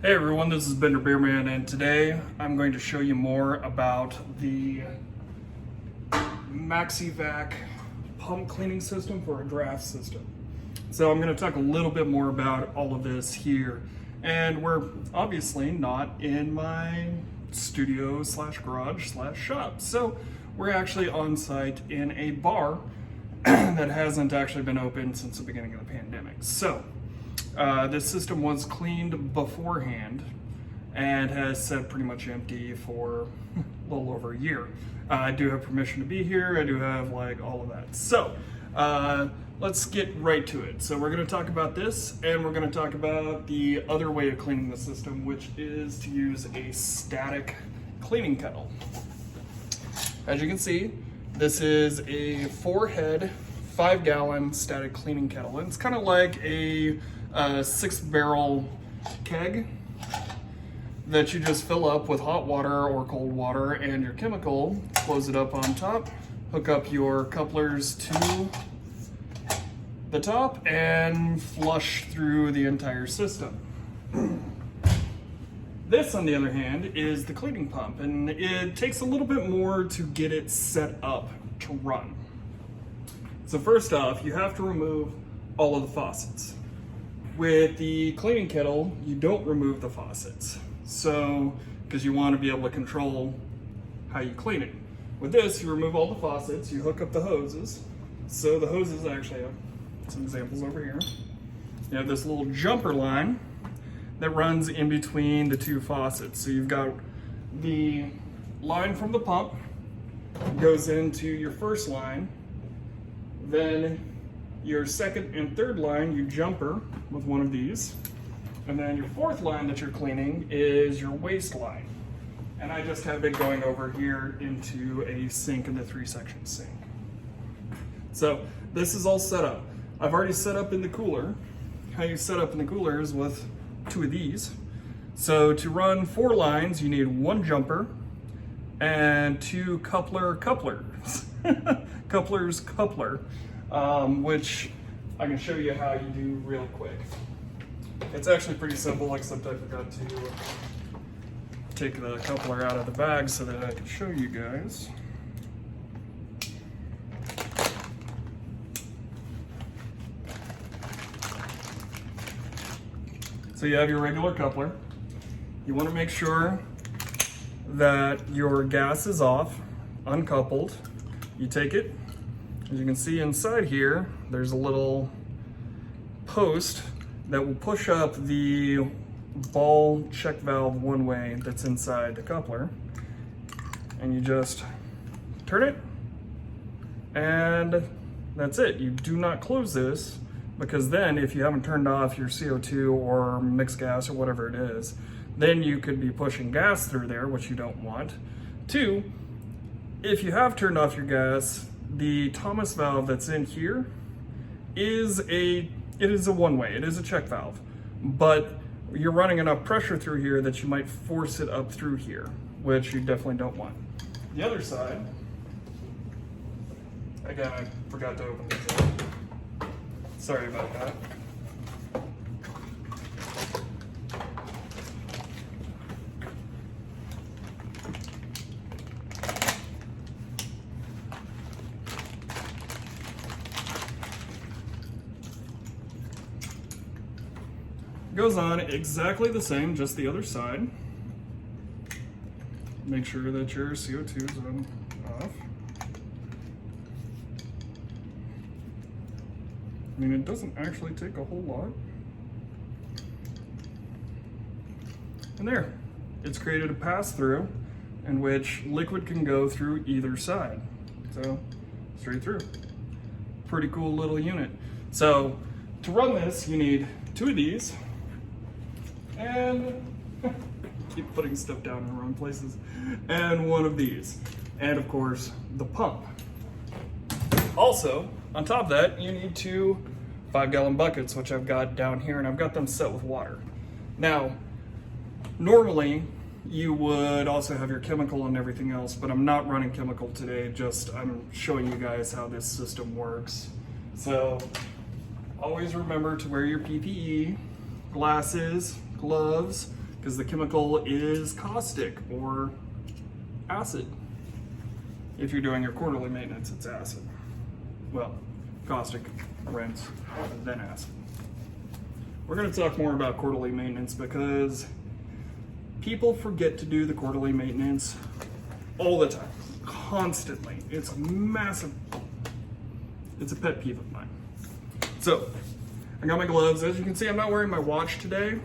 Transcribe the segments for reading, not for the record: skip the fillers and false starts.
Hey everyone, this is Bender Beerman, and today I'm going to show you more about the MaxiVac pump cleaning system for a draft system. So I'm going to talk a little bit more about all of this here, and we're obviously not in my studio slash garage slash shop. So we're actually on site in a bar that hasn't actually been open since the beginning of the pandemic. So this system was cleaned beforehand and has sat pretty much empty for a little over a year. I do have permission to be here. I do have like all of that. So let's get right to it. So we're going to talk about this, and we're going to talk about the other way of cleaning the system, which is to use a static cleaning kettle. As you can see, this is a 4-head, 5-gallon static cleaning kettle. And it's kind of like a 6-barrel keg that you just fill up with hot water or cold water and your chemical, close it up on top, hook up your couplers to the top, and flush through the entire system. This, on the other hand, is the cleaning pump, and it takes a little bit more to get it set up to run. So first off, you have to remove all of the faucets. With the cleaning kettle, you don't remove the faucets. So, because you want to be able to control how you clean it. With this, you remove all the faucets, you hook up the hoses. So the hoses, actually have some examples over here. You have this little jumper line that runs in between the two faucets. So you've got the line from the pump, goes into your first line, then your second and third line, you jumper with one of these. And then your fourth line that you're cleaning is your waste line. And I just have it going over here into a sink in the 3-section sink. So this is all set up. I've already set up in the cooler. How you set up in the cooler is with 2 of these. So to run 4 lines, you need 1 jumper and 2 couplers, coupler, which I can show you how you do real quick. It's actually pretty simple, except I forgot to take the coupler out of the bag so that I can show you guys. So you have your regular coupler. You want to make sure that your gas is off, uncoupled. You take it. As you can see inside here, there's a little post that will push up the ball check valve one way that's inside the coupler. And you just turn it, and that's it. You do not close this, because then if you haven't turned off your CO2 or mixed gas or whatever it is, then you could be pushing gas through there, which you don't want. 2, if you have turned off your gas, the Thomas valve that's in here is a one-way, it is a check valve, but you're running enough pressure through here that you might force it up through here, which you definitely don't want. The other side, again, I forgot to open this up. Sorry about that. Goes on exactly the same, just the other side. Make sure that your CO2 is off. I mean, it doesn't actually take a whole lot. And there, it's created a pass-through in which liquid can go through either side. So, straight through. Pretty cool little unit. So, to run this, you need 2 of these. And keep putting stuff down in the wrong places. And 1 of these. And of course, the pump. Also, on top of that, you need 2 5-gallon buckets, which I've got down here, and I've got them set with water. Now, normally you would also have your chemical and everything else, but I'm not running chemical today, just I'm showing you guys how this system works. So always remember to wear your PPE, glasses, gloves, because the chemical is caustic or acid. If you're doing your quarterly maintenance, it's acid. Well, caustic, rinse, then acid. We're going to talk more about quarterly maintenance because people forget to do the quarterly maintenance all the time, constantly. It's massive. It's a pet peeve of mine. So, I got my gloves. As you can see, I'm not wearing my watch today.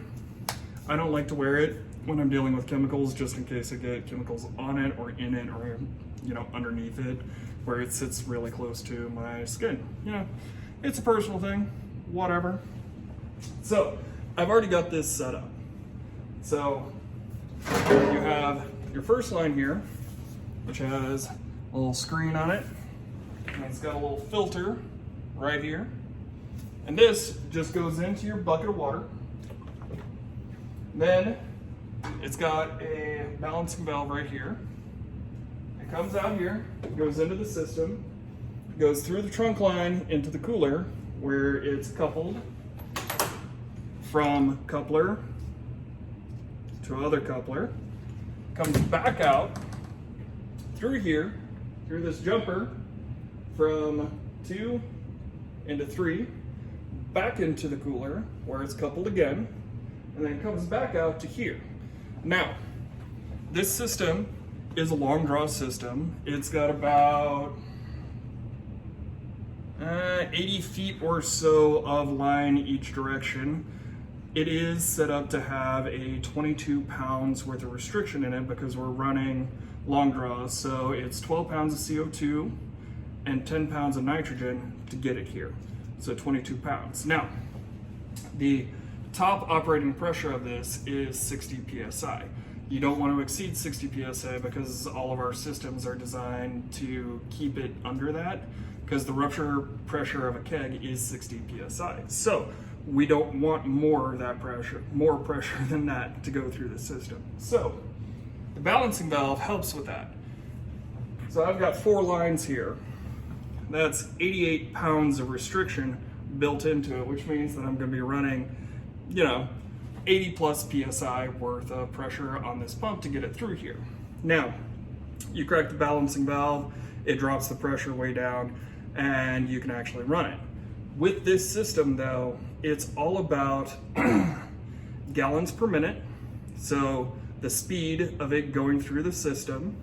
I don't like to wear it when I'm dealing with chemicals, just in case I get chemicals on it or in it or, you know, underneath it, where it sits really close to my skin. You know, it's a personal thing, whatever. So, I've already got this set up. So, you have your first line here, which has a little screen on it, and it's got a little filter right here. And this just goes into your bucket of water. Then it's got a balancing valve right here. It comes out here, goes into the system, goes through the trunk line into the cooler where it's coupled from coupler to other coupler, comes back out through here, through this jumper from 2 into 3, back into the cooler where it's coupled again, and then comes back out to here. Now, this system is a long draw system. It's got about 80 feet or so of line each direction. It is set up to have a 22 pounds worth of restriction in it because we're running long draws. So it's 12 pounds of CO2 and 10 pounds of nitrogen to get it here. So 22 pounds. Now, the top operating pressure of this is 60 PSI. You don't want to exceed 60 PSI because all of our systems are designed to keep it under that, because the rupture pressure of a keg is 60 PSI. So we don't want more of that pressure, more pressure than that to go through the system. So the balancing valve helps with that. So I've got 4 lines here. That's 88 pounds of restriction built into it, which means that I'm going to be running, you know, 80 plus PSI worth of pressure on this pump to get it through here. Now, you crack the balancing valve, it drops the pressure way down, and you can actually run it. With this system though, it's all about gallons per minute. So the speed of it going through the system,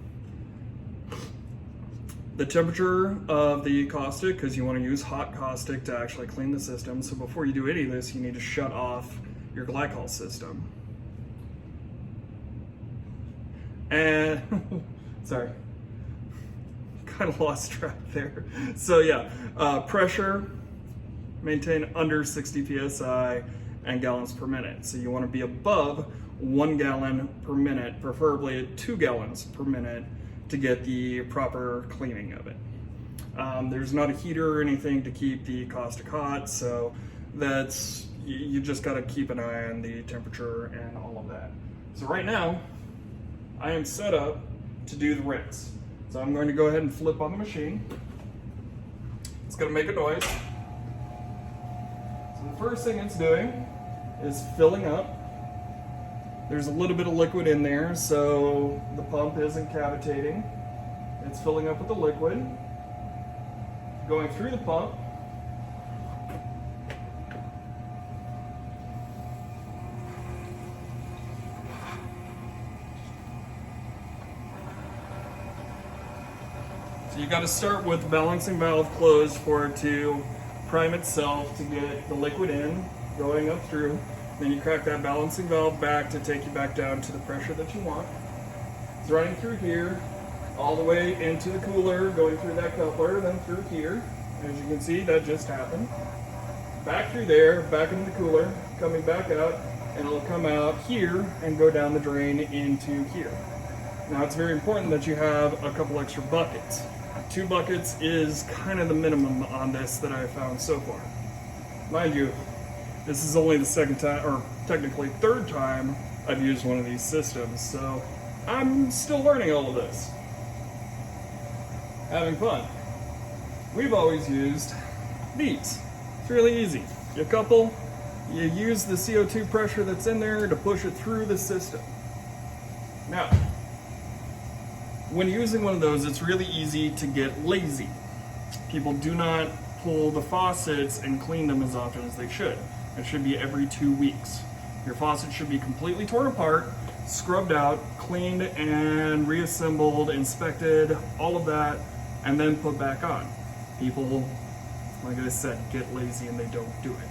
the temperature of the caustic, because you want to use hot caustic to actually clean the system. So before you do any of this, you need to shut off your glycol system. And, sorry, kind of lost track there. So yeah, pressure, maintain under 60 PSI and gallons per minute. So you want to be above 1 gallon per minute, preferably 2 gallons per minute to get the proper cleaning of it. There's not a heater or anything to keep the caustic hot, so that's, you just got to keep an eye on the temperature and all of that. So right now, I am set up to do the rinse. So I'm going to go ahead and flip on the machine. It's going to make a noise. So the first thing it's doing is filling up. There's a little bit of liquid in there, so the pump isn't cavitating. It's filling up with the liquid, going through the pump. So you got to start with the balancing valve closed for it to prime itself to get the liquid in, going up through. Then you crack that balancing valve back to take you back down to the pressure that you want. It's running through here, all the way into the cooler, going through that coupler, then through here. As you can see, that just happened. Back through there, back into the cooler, coming back out, and it'll come out here and go down the drain into here. Now it's very important that you have a couple extra buckets. 2 buckets is kind of the minimum on this that I've found so far. Mind you, this is only the second time, or technically third time, I've used one of these systems, so I'm still learning all of this. Having fun. We've always used these. It's really easy. You couple, You use the CO2 pressure that's in there to push it through the system. Now, when using one of those, it's really easy to get lazy. People do not pull the faucets and clean them as often as they should. It should be every 2 weeks. Your faucet should be completely torn apart, scrubbed out, cleaned and reassembled, inspected, all of that, and then put back on. People, like I said, get lazy and they don't do it.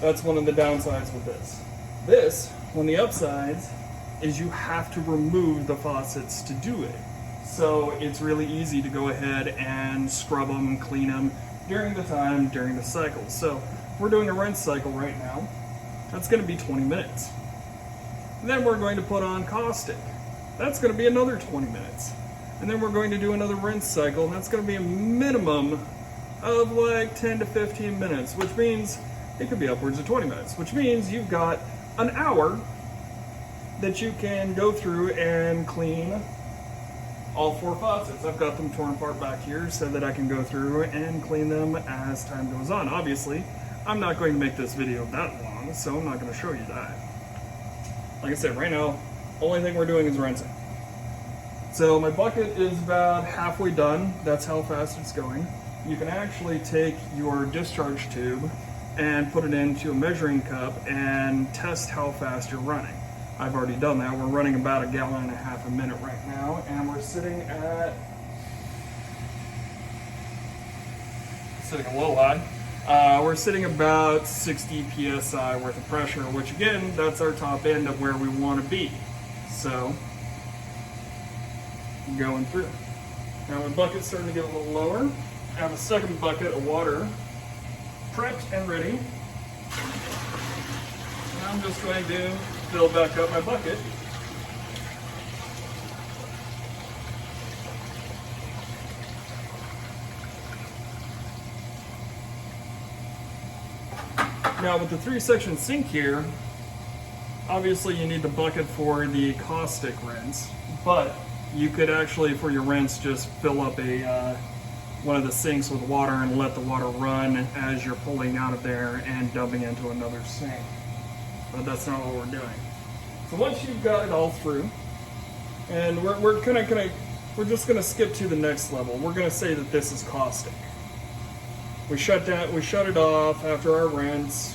That's one of the downsides with this. This, one of the upsides, is you have to remove the faucets to do it. So it's really easy to go ahead and scrub them and clean them during the cycle. So we're doing a rinse cycle right now. That's going to be 20 minutes. And then we're going to put on caustic. That's going to be another 20 minutes. And then we're going to do another rinse cycle, and that's going to be a minimum of like 10 to 15 minutes, which means it could be upwards of 20 minutes, which means you've got an hour that you can go through and clean all 4 faucets. I've got them torn apart back here so that I can go through and clean them as time goes on. Obviously, I'm not going to make this video that long, so I'm not going to show you that. Like I said, right now, only thing we're doing is rinsing. So my bucket is about halfway done. That's how fast it's going. You can actually take your discharge tube and put it into a measuring cup and test how fast you're running. I've already done that. We're running about 1.5 gallons a minute right now, and we're sitting a little high. We're sitting about 60 psi worth of pressure, which again, that's our top end of where we want to be. So, going through. Now my bucket's starting to get a little lower. I have a second bucket of water prepped and ready. And I'm just going to fill back up my bucket. Now with the 3-section sink here, obviously you need the bucket for the caustic rinse, but you could actually, for your rinse, just fill up one of the sinks with water and let the water run as you're pulling out of there and dumping into another sink. But that's not what we're doing. So once you've got it all through, and we're just gonna skip to the next level. We're gonna say that this is caustic. We shut it off after our rinse.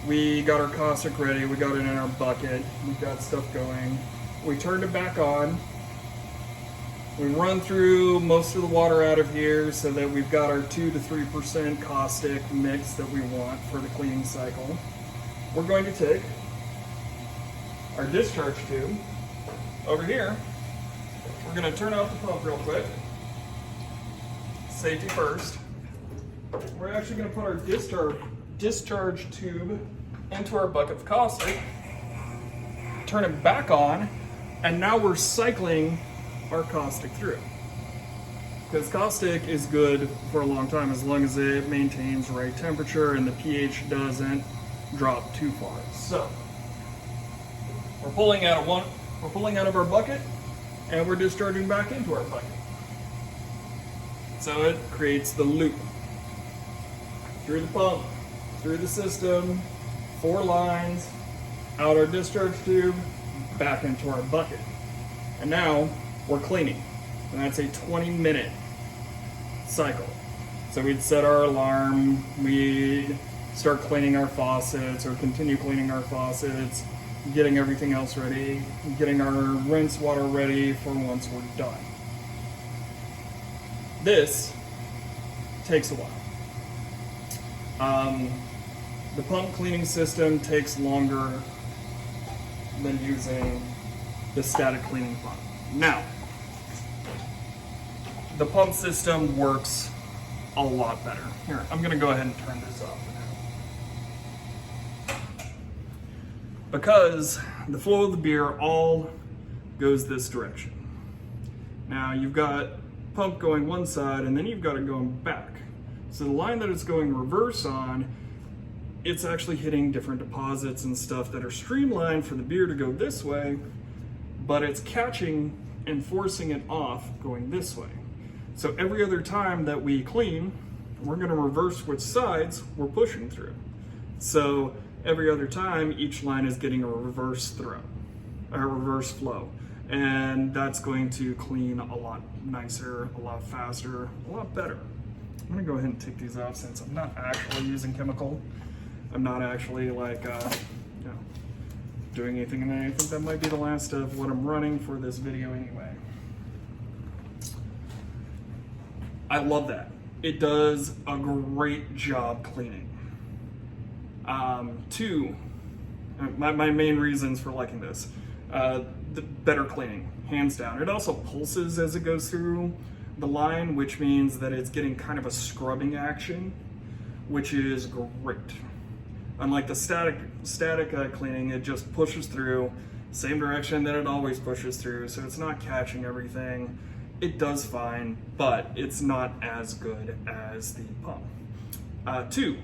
We got our caustic ready. We got it in our bucket. We've got stuff going. We turned it back on. We run through most of the water out of here so that we've got our 2 to 3% caustic mix that we want for the cleaning cycle. We're going to take our discharge tube over here. We're going to turn off the pump real quick. Safety first. We're actually going to put our discharge tube into our bucket of caustic, turn it back on, and now we're cycling our caustic through. Because caustic is good for a long time as long as it maintains the right temperature and the pH doesn't drop too far. So we're pulling out of our bucket and we're discharging back into our bucket. So it creates the loop through the pump, through the system, 4 lines, out our discharge tube, back into our bucket. And now we're cleaning. And that's a 20-minute cycle. So we'd set our alarm, we'd start cleaning our faucets or continue cleaning our faucets, getting everything else ready, getting our rinse water ready for once we're done. This takes a while. The pump cleaning system takes longer than using the static cleaning pump. Now, the pump system works a lot better. Here, I'm gonna go ahead and turn this off for now. Because the flow of the beer all goes this direction. Now you've got pump going one side and then you've got it going back. So the line that it's going reverse on, it's actually hitting different deposits and stuff that are streamlined for the beer to go this way, but it's catching and forcing it off going this way. So every other time that we clean, we're gonna reverse which sides we're pushing through. So every other time, each line is getting a reverse throw, a reverse flow. And that's going to clean a lot nicer, a lot faster, a lot better. I'm gonna go ahead and take these off since I'm not actually using chemical. I'm not actually like, doing anything, and I think that might be the last of what I'm running for this video anyway. I love that. It does a great job cleaning. Two, my main reasons for liking this, the better cleaning, hands down. It also pulses as it goes through the line, which means that it's getting kind of a scrubbing action, which is great. Unlike the static cleaning, it just pushes through, same direction that it always pushes through, so it's not catching everything. It does fine, but it's not as good as the pump. Two,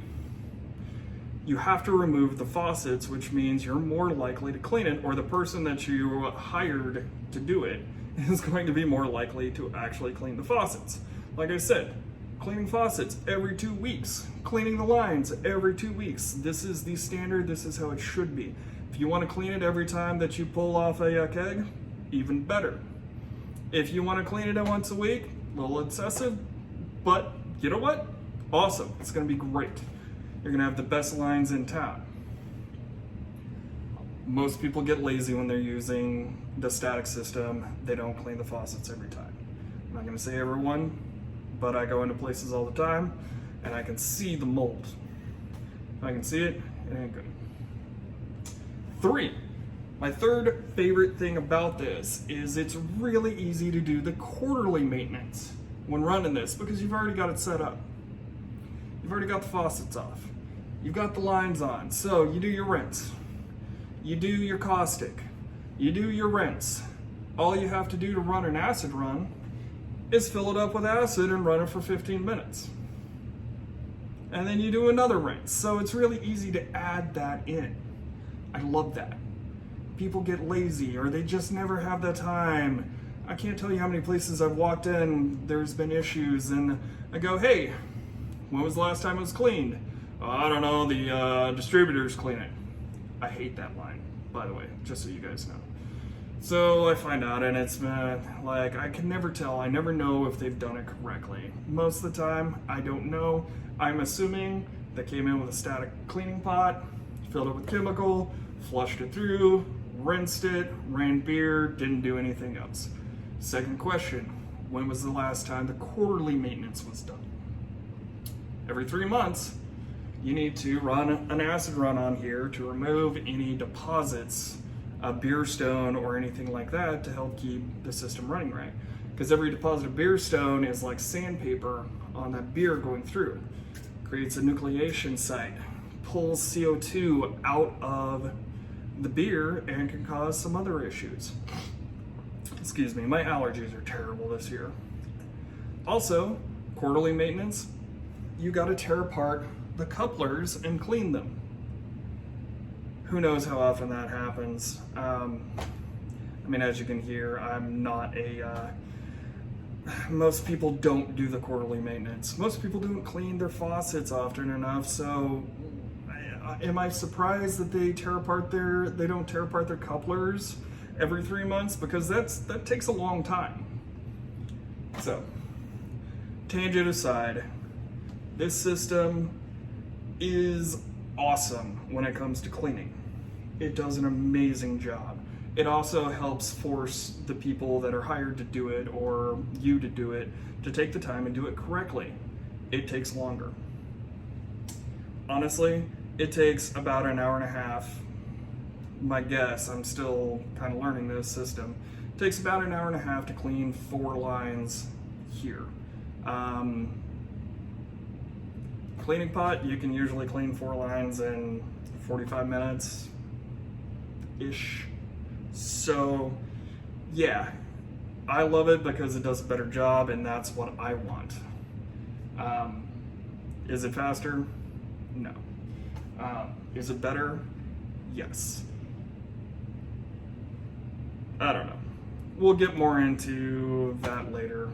you have to remove the faucets, which means you're more likely to clean it, or the person that you hired to do it is going to be more likely to actually clean the faucets. Like I said, cleaning faucets every 2 weeks, cleaning the lines every 2 weeks. This is the standard, this is how it should be. If you want to clean it every time that you pull off a keg, even better. If you want to clean it once a week, a little excessive, but you know what? Awesome, it's going to be great. You're going to have the best lines in town. Most people get lazy when they're using the static system. They don't clean the faucets every time. I'm not going to say everyone, but I go into places all the time and I can see the mold. If I can see it, it ain't good. Three, my third favorite thing about this is it's really easy to do the quarterly maintenance when running this because you've already got it set up. You've already got the faucets off. You've got the lines on. So you do your rinse. You do your caustic. You do your rinse. All you have to do to run an acid run is fill it up with acid and run it for 15 minutes. And then you do another rinse. So it's really easy to add that in. I love that. People get lazy or they just never have the time. I can't tell you how many places I've walked in, there's been issues, and I go, hey, when was the last time it was cleaned? I don't know, the distributors clean it. I hate that line, by the way, just so you guys know. So I find out and it's like, I can never tell. I never know if they've done it correctly. Most of the time, I don't know. I'm assuming they came in with a static cleaning pot, filled it with chemical, flushed it through, rinsed it, ran beer, didn't do anything else. Second question, when was the last time the quarterly maintenance was done? Every 3 months, you need to run an acid run on here to remove any deposits, a beer stone or anything like that to help keep the system running right. Because every deposit of beer stone is like sandpaper on that beer going through. Creates a nucleation site, pulls CO2 out of the beer and can cause some other issues. Excuse me, my allergies are terrible this year. Also, quarterly maintenance, you gotta tear apart the couplers and clean them. Who knows how often that happens. I mean, as you can hear, I'm not most people don't do the quarterly maintenance. Most people don't clean their faucets often enough, so am I surprised that they don't tear apart their couplers every 3 months? Because that takes a long time. So, tangent aside, this system is awesome when it comes to cleaning. It does an amazing job. It also helps force the people that are hired to do it or you to do it to take the time and do it correctly. It takes longer. Honestly, it takes about an hour and a half. My guess, I'm still kind of learning this system. It takes about an hour and a half to clean 4 lines here. Cleaning pot, you can usually clean 4 lines in 45 minutes-ish. So, yeah, I love it because it does a better job and that's what I want. Is it faster? No. Is it better? Yes. I don't know. We'll get more into that later.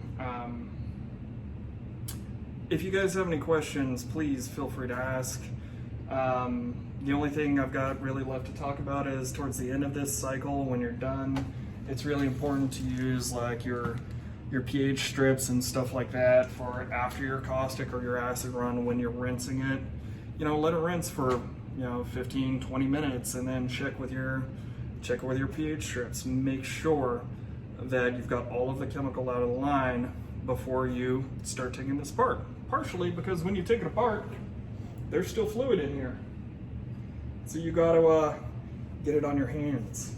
If you guys have any questions, please feel free to ask. The only thing I've got really left to talk about is towards the end of this cycle, when you're done, it's really important to use like your pH strips and stuff like that for after your caustic or your acid run when you're rinsing it. Let it rinse for 15-20 minutes and then check with your pH strips. Make sure that you've got all of the chemical out of line before you start taking this apart. Partially because when you take it apart, there's still fluid in here. So you gotta get it on your hands.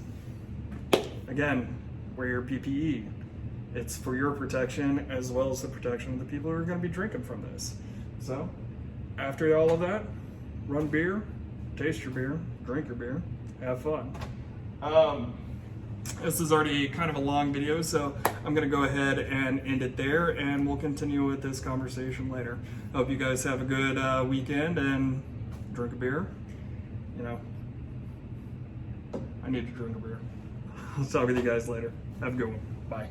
Again, wear your PPE. It's for your protection as well as the protection of the people who are gonna be drinking from this. So, after all of that, run beer, taste your beer, drink your beer, have fun. This is already kind of a long video, so I'm gonna go ahead and end it there, and we'll continue with this conversation later. Hope you guys have a good weekend and drink a beer. I need to drink a beer. I'll talk with you guys later. Have a good one. Bye.